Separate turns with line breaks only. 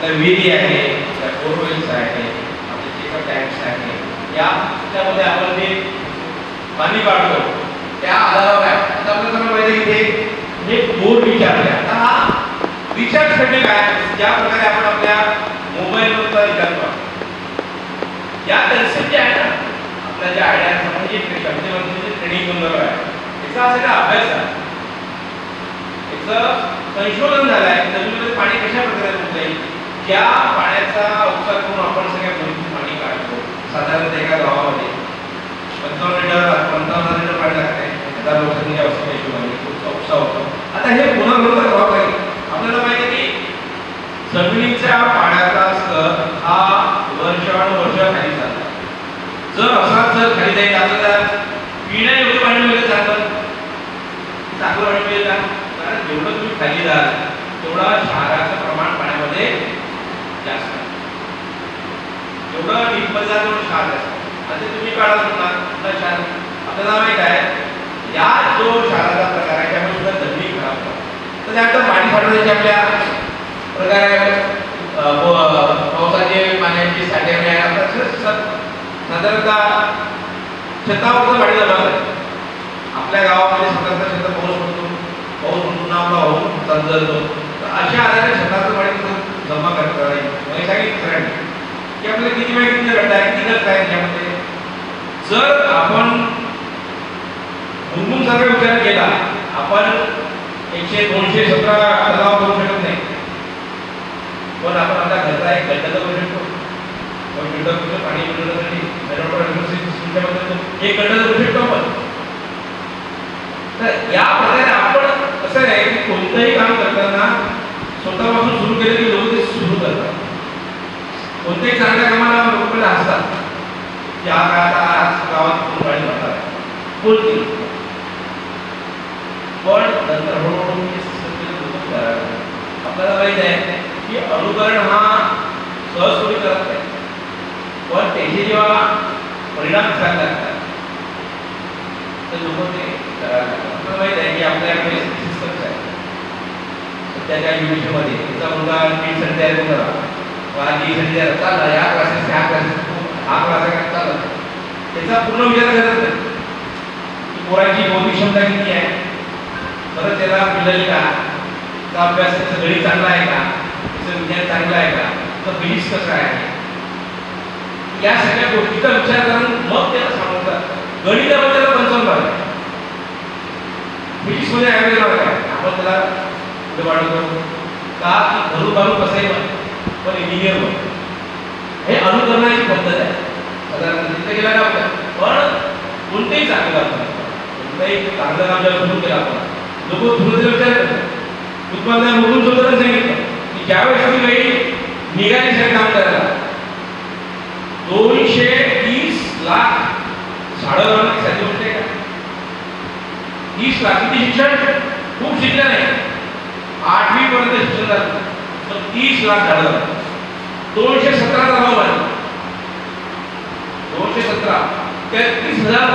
आपल्या विहिरी आहे, आपल्या बोरवेल्स आहे, आपले चेकअप टँक्स आहे, या त्यामध्ये आपण जे पाणी काढतो त्या आधारावर आहे. आता आपल्याला सगळं माहिती आहे की हे बोर रिचार्ज आहे. आता हा रिचार्ज म्हणजे काय, ज्या प्रकारे आपण आपल्या मोबाईलवरचा रिचार्ज करतो या कन्सेप्ट जे आहे ना, आपल्या ज्या आयडिया म्हणजे क्षमतेमध्ये ट्रेनिंग बंदर आहे याचा असा काय अभ्यास आहे, याचं संशोधन झालं आहे. नदीमध्ये पाणी कशा प्रकारे होत आहे, ज्या पाण्याचा उपचार करून आपण सगळ्या भरपूर पाणी काढतो. साधारणतः एका गावामध्ये 55 लिटर पाणी लागते 1000 लोकांच्या अवस्थेच्या हिशोबाने खूप उपसा होतो. आता हे पुन्हा बरोबर प्रभाव आहे. आपल्याला माहिती आहे की जमिनीच्या पाण्याचा स्तर हा वर्षानुवर्ष खाली चालला. जर असाच जर खाली जाईल आपल्याला पिण्यायोग्य पाणी मिळेल चांगलं पाणी मिळेल का, कारण जेवढं तुम्ही खाली जाल तेवढं क्षाराचं प्रमाण पाण्यामध्ये जास्त आहे. जेवढं डीपमध्ये जाल तेवढं क्षार जास्त. आता तुम्ही काढा पुन्हा क्षार आपल्याला माहित आहे या जो क्षाराचा प्रकार आहे त्यामुळे सुद्धा जमिनी खराब होतात. तर त्यानंतर पाणी साठवण्याचे आपल्या प्रकार आहे. पावसाचे पाण्याची साठे साधारणतः छतावरचं पाणी जमा करतात. आपल्या गावामध्ये स्वतःचा शेतात पाऊस म्हणून आपला होऊन चालतो. अशा आधारे छताचं पाणी जमा करता येईल. म्हणजे सांगितलं सगळ्यांनी की आपल्याला किती वेळ किती घटना आहे, किती घटना आहे त्यामध्ये. जर आपण सारखा विचार केला, आपण 100-217 तलाव करू शकत नाही, पण आपण आता घरचा एक गड्डा करू शकतो. पण गड्डा पाणी मिळवण्यासाठी एक गड्डा करू शकतो आपण. तर या प्रकारे आपण असं आहे की कोणतंही काम करताना स्वतःपासून सुरू केलं की लोक ते सुरू करतात. कोणत्याही चांगल्या कामाला लोकांना असतात की आज गावात कोण पाणी भरतात बोलतील, पण नंतर हळूहळू आपल्याला माहित आहे की अनुकरण हा सहज कोणी करत नाही, पण त्याचे जेव्हा परिणाम दिसायला लागतात तर लोक ते करायला लागतात. आपल्याला माहित आहे की आपल्याकडे सिस्टम्स आहे सध्याच्या युनिव्हर्सिटीमध्ये. त्याचा मुलगा नीट तयार करा नीट चालला, या क्लासेस त्या क्लासेस हा क्लास चालत, त्याचा पूर्ण विचार करत नाही की पोराची बौद्धिक क्षमता किती आहे, परत त्याला मिळेल का, त्याचा अभ्यास त्याचं गणित चांगला आहे का, त्याचं विज्ञान चांगलं आहे का, त्याचं फिजिक्स कसं आहे, या सगळ्या गोष्टीचा विचार करून मग त्याला सांगतात. गणितामध्ये त्याला 55 मार्क आहे, फिजिक्समध्ये ॲव्हरेज मार्क आहे, आपण त्याला पुढे वाढवतो का की घरून बांधून कसंही पण इंजिनियर होतं. हे अनुकरणाची पद्धत आहे. साधारण तिथे गेला का आपण, पण कोणतेही चांगलं काम कोणतंही चांगलं काम जेव्हा सुरू केलं आपण लोक सुरुवातीला विचार करतात. उत्पादन बघून स्वतःला सांगितलं की ज्यावेळेस तुम्ही काही निघालीसाठी काम करायला 230 लाख झाडं लावण्याची साधी गोष्ट आहे का? 30 लाख किती शिक्षण, खूप शिकलं नाही, 8वी पर्यंत शिक्षण झालं, तर 30 लाख झाडं 217 तलाव बांधले, 217 33,000